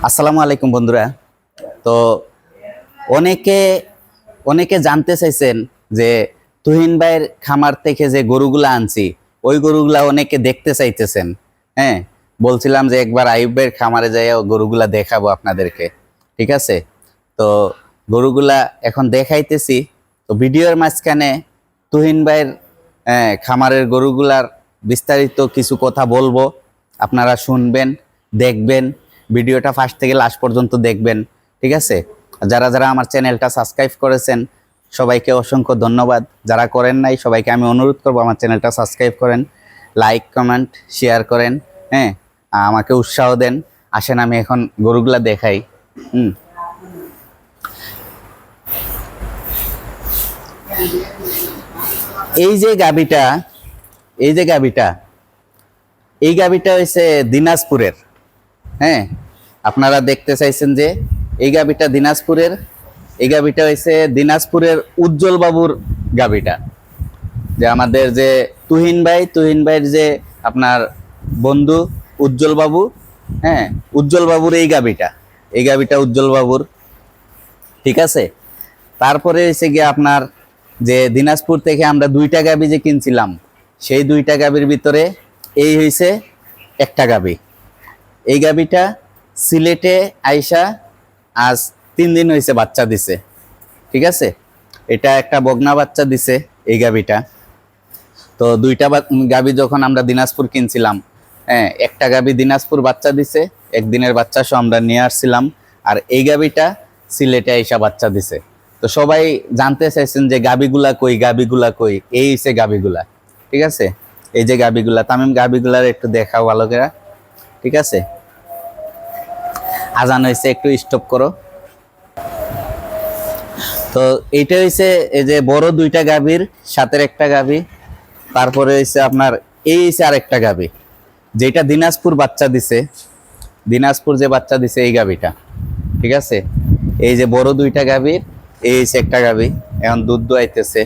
আসসালামু আলাইকুম বন্ধুরা। তো অনেকে অনেকে জানতে চাইছেন যে তুহিন ভাইয়ের খামার থেকে যে গরুগুলা আনছি ওই গরুগুলা অনেকে দেখতে চাইতেছেন। হ্যাঁ, বলছিলাম যে একবার আইয়ুব ভাইয়ের খামারে যাই গরুগুলা দেখাবো আপনাদেরকে। ঠিক আছে, তো গরুগুলা এখন দেখাইতেছি। তো ভিডিওর মাঝখানে তুহিন ভাইয়ের খামারের গরুগুলার বিস্তারিত কিছু কথা বলবো, আপনারা শুনবেন, দেখবেন, ভিডিওটা ফার্স্ট থেকে লাস্ট পর্যন্ত দেখবেন। ঠিক আছে, যারা যারা আমার চ্যানেলটা সাবস্ক্রাইব করেছেন সবাইকে অসংখ্য ধন্যবাদ। যারা করেন নাই সবাইকে আমি অনুরোধ করব আমার চ্যানেলটা সাবস্ক্রাইব করেন, লাইক কমেন্ট শেয়ার করেন। হ্যাঁ, আমাকে উৎসাহ দেন। আসেন আমি এখন গরুগুলা দেখাই। এই যে গাবিটা এই গাবিটা হয়েছে দিনাজপুরের। হ্যাঁ, আপনারা দেখতে চাইছেন যে এই গাবিটা দিনাজপুরের। এই গাবিটা হয়েছে দিনাজপুরের উজ্জ্বল বাবুর গাবিটা, যে আমাদের যে তুহিন ভাইয়ের যে আপনার বন্ধু উজ্জ্বল বাবু। হ্যাঁ, উজ্জ্বল বাবুর এই গাবিটা উজ্জ্বল বাবুর। ঠিক আছে, তারপরে হয়েছে গিয়ে আপনার যে দিনাজপুর থেকে আমরা দুইটা গাবি যে কিনছিলাম সেই দুইটা গাবির ভিতরে এই হয়েছে একটা গাবি। এই গাবিটা সিলেটে আইসা আজ 3 দিন হয়েছে বাচ্চা দিছে। ঠিক আছে, এটা একটা বগনা বাচ্চা দিছে এই গাবিটা। তো দুইটা গাবি যখন আমরা দিনাজপুর কিনছিলাম, হ্যাঁ, একটা গাবি দিনাজপুর বাচ্চা দিছে, একদিনের বাচ্চা সহ আমরা নিয়ে আসছিলাম। আর এই গাবিটা সিলেটে আইসা বাচ্চা দিছে। তো সবাই জানতে চাইছেন যে গাবিগুলা কই, এই হচ্ছে গাবিগুলা। ঠিক আছে, এই যে গাবিগুলা, তামিম গাবিগুলার একটু দেখাও ভালো করে। ঠিক আছে, আজান হয়েছে, একটু স্টপ করো। তো এইটা হয়েছে এই যে বড় দুইটা গাভীর সাথের একটা গাভী। তারপরে হয়েছে আপনার এই হয়েছে আরেকটা গাভী যেটা দিনাজপুর বাচ্চা দিছে, দিনাজপুর যে বাচ্চা দিছে এই গাভীটা। ঠিক আছে, এই যে বড় দুইটা গাভীর এই হয়েছে একটা গাভী, এখন দুধ দোয়াইতেছে।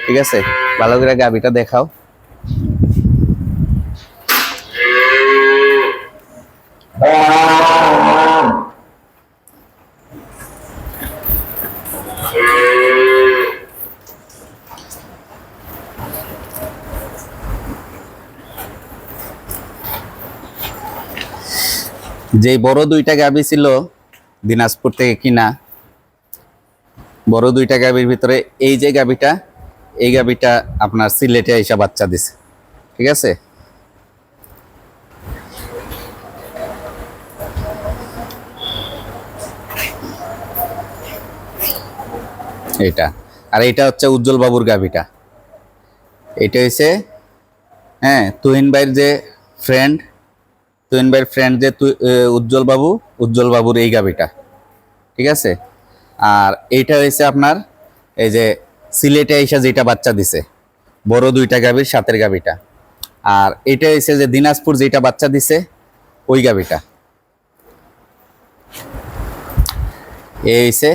ঠিক আছে, ভালো করে গাভীটা দেখাও। যে বড় দুইটা গাভী ছিল দিনাজপুর থেকে কিনা, বড় দুইটা গাভীর ভিতরে এই যে গাভীটা, এই গাভীটা আপনার সিলেটে আইসা বাচ্চা দিছে। ঠিক আছে, এটা আর এটা হচ্ছে উজ্জ্বল বাবুর গাভীটা। এটা হচ্ছে হ্যাঁ তুহিন ভাইয়ের যে ফ্রেন্ড, যে উজ্জ্বল বাবুর এই গাভীটা। ঠিক আছে, আর এইটা হয়েছে আপনার এই যে সিলেটে আইসা যেটা বাচ্চা দিছে বড় দুইটা গাভীর সাথের গাভীটা। আর এটা হয়েছে যে দিনাজপুর যেটা বাচ্চা দিছে ওই গাভীটা। এই হয়েছে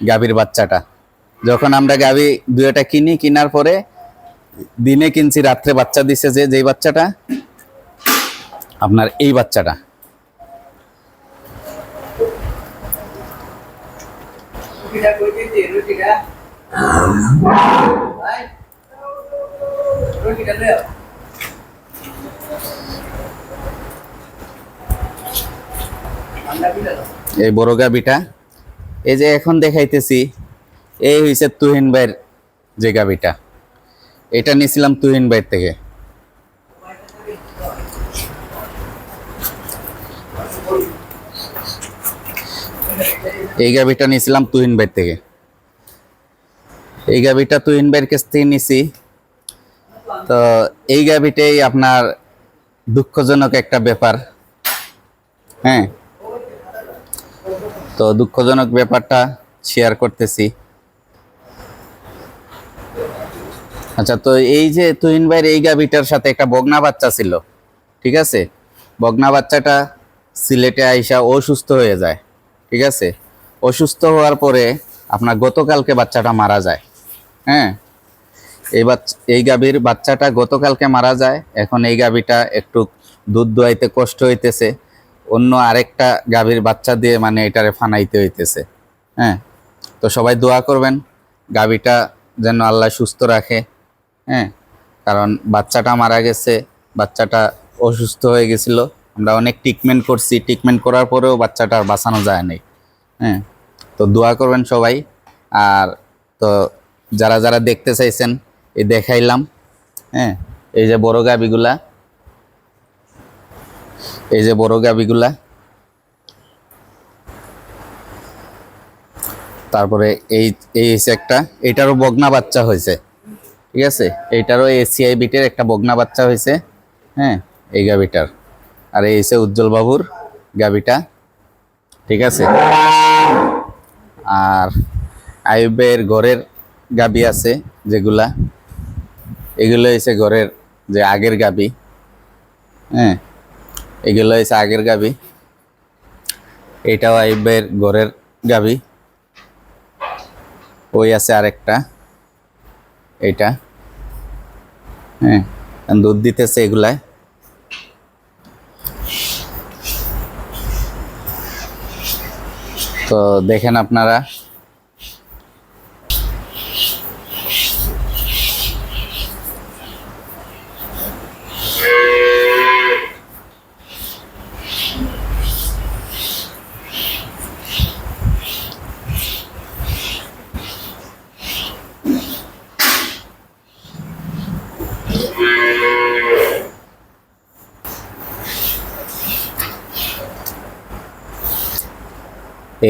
গাভীর বাচ্চাটা। যখন আমরা গাভী দুইটা কিনার পরে দিনে কিনছি, রাত্রে বাচ্চা দিছে যেই বাচ্চাটা আপনার এই বাচ্চাটা। এই বড় গাভীটা এই যে এখন দেখাইতেছি, এই হইছে তুহিন ভাইয়ের যে গাভীটা। এটা নিয়েছিলাম তুহিন ভাইয়ের থেকে। এই গাভীটা নিয়েছিলাম তুহিন ভাইয়ের থেকে। এই গাভীটা তুহিন ভাইয়ের কাছ থেকে নিছি। তো এই গাভীটাই আপনার দুঃখজনক একটা ব্যাপার। হ্যাঁ, তো দুঃখজনক ব্যাপারটা শেয়ার করতেছি। আচ্ছা, তো এই যে তুহিন ভাইয়ের এই গাভীটার সাথে একটা বগনা বাচ্চা ছিল। ঠিক আছে, বগনা বাচ্চাটা সিলেটে আইসা অসুস্থ হয়ে যায়। ঠিক আছে, অসুস্থ হওয়ার পরে আপনার গতকালকে বাচ্চাটা মারা যায়। হ্যাঁ, এই গাভীর বাচ্চাটা গতকালকে মারা যায়। এখন এই গাভীটা একটু দুধ দোয়াইতে কষ্ট হইতেছে। অন্য আরেকটা গাভীর বাচ্চা দিয়ে মানে এটারে ফানাইতে হইতেছে। হ্যাঁ, তো সবাই দোয়া করবেন গাভীটা যেন আল্লাহ সুস্থ রাখে। হ্যাঁ, কারণ বাচ্চাটা মারা গেছে, বাচ্চাটা অসুস্থ হয়ে গেছিল, আমরা অনেক ট্রিটমেন্ট করছি, ট্রিটমেন্ট করার পরেও বাচ্চাটা আর বাঁচানো যায় নাই। হ্যাঁ, তো দোয়া করবেন সবাই। আর তো যারা যারা দেখতে চাইছেন এই দেখাইলাম। হ্যাঁ, এই যে বড় গাবিগুলা, এই যে বড় গাবিগুলা, তারপরে এই এই হচ্ছে একটা, এটারও বগনা বাচ্চা হয়েছে। ঠিক আছে, এইটারও এসিআই বিটের একটা বগনা বাচ্চা হয়েছে। হ্যাঁ, এই গাবিটার। আর এই হচ্ছে উজ্জ্বল বাবুর গাবিটা। ঠিক আছে, আর আইবের ঘরের গাবি আছে যেগুলা, এগুলো হচ্ছে ঘরের যে আগের গাবি। হ্যাঁ, এগুলো হচ্ছে আগের গাবি। এটাও আইবের ঘরের গাবি। ওই আছে আরেকটা, এইটা। হ্যাঁ, দুধ দিতেছে এগুলায়। তো দেখেন আপনারা,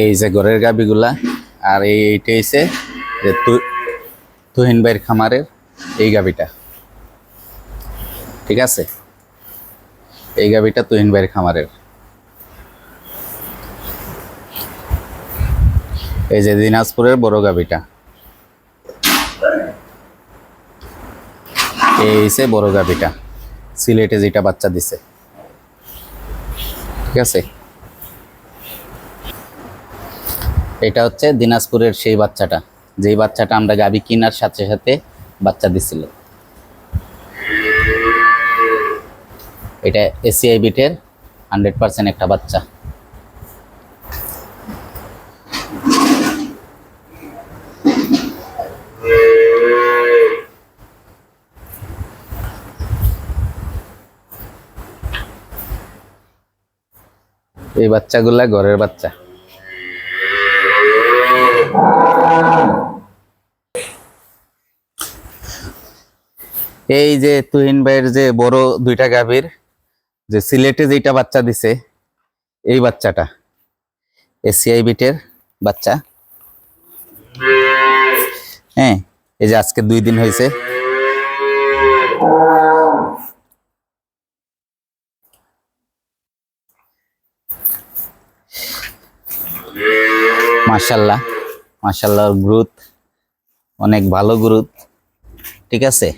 এই যে ঘরের গাবিগুলা। আর এইটা হচ্ছে যে তুহিন ভাইয়ের খামারের এই গাবিটা। ঠিক আছে, এই গাবিটা তুহিন ভাইয়ের খামারের। এই যে দিনাজপুরের বড় গাবিটা, এই হচ্ছে বড় গাবিটা, সিলেটে যেটা বাচ্চা দিছে। ঠিক আছে, এটা হচ্ছে দিনাজপুরের সেই বাচ্চাটা, যেই বাচ্চাটা আমরা গাবি কেনার সাথে সাথে বাচ্চা দিছিল। এটা এসিআই বিটের 100% একটা বাচ্চা। এই বাচ্চাগুলা ঘরের বাচ্চা। এই যে তুহিন ভাইয়ের যে বড় দুইটা গাভীর যে সিলেটে যেটা বাচ্চা দিছে, এই বাচ্চাটা এসিআই বিটের বাচ্চা। হ্যাঁ, এই যে আজকে 2 দিন হয়েছে। মাশাল্লাহ, মাশাল্লাহ, গ্রোথ অনেক ভালো গ্রোথ। ঠিক আছে,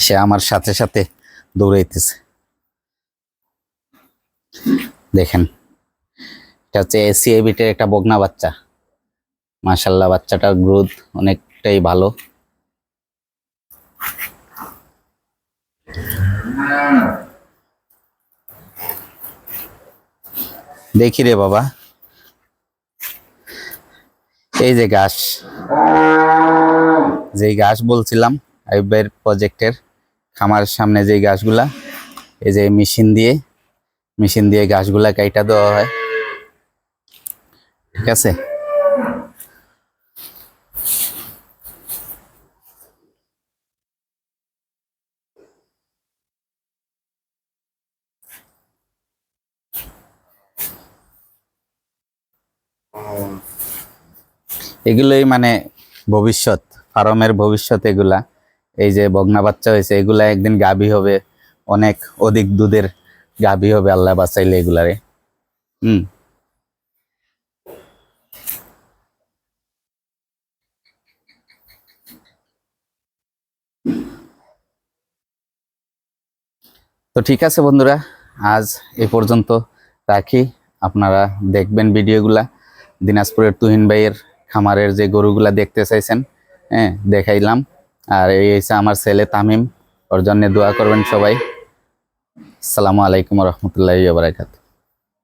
সে আমার সাথে সাথে দৌড়াইতেছে। দেখেন, এটা হচ্ছে এসিআই বিটের একটা বগনা বাচ্চা। মাশাল্লাহ, বাচ্চাটার গ্রোথ অনেকটাই ভালো। দেখি রে বাবা, এই যে ঘাস, যেই ঘাস বলছিলাম আইয়ুব ভাইয়ের প্রজেক্টের খামারের সামনে, যেই ঘাসগুলা, এই যে মেশিন দিয়ে ঘাসগুলা কাইটা দেওয়া হয়। ঠিক আছে, এগুলোই মানে ভবিষ্যৎ, ফার্মের ভবিষ্যৎ এগুলা। এই যে বগনা বাচ্চা হয়েছে, এগুলা একদিন গাভী হবে, অনেক অধিক দুধের গাভী হবে আল্লাহ বাঁচাইলে এগুলারে। হুম, তো ঠিক আছে বন্ধুরা, আজ এ পর্যন্ত রাখি। আপনারা দেখবেন ভিডিওগুলা। দিনাজপুরের তুহিন ভাইয়ের খামারের যে গরুগুলা দেখতে চাইছেন, হ্যাঁ, দেখাইলাম। আর এই হচ্ছে আমার ছেলে তামিম। ওর জন্য দোয়া করবেন সবাই। আসসালামু আলাইকুম রহমতুল্লাহি ওয়া বারাকাতুহু।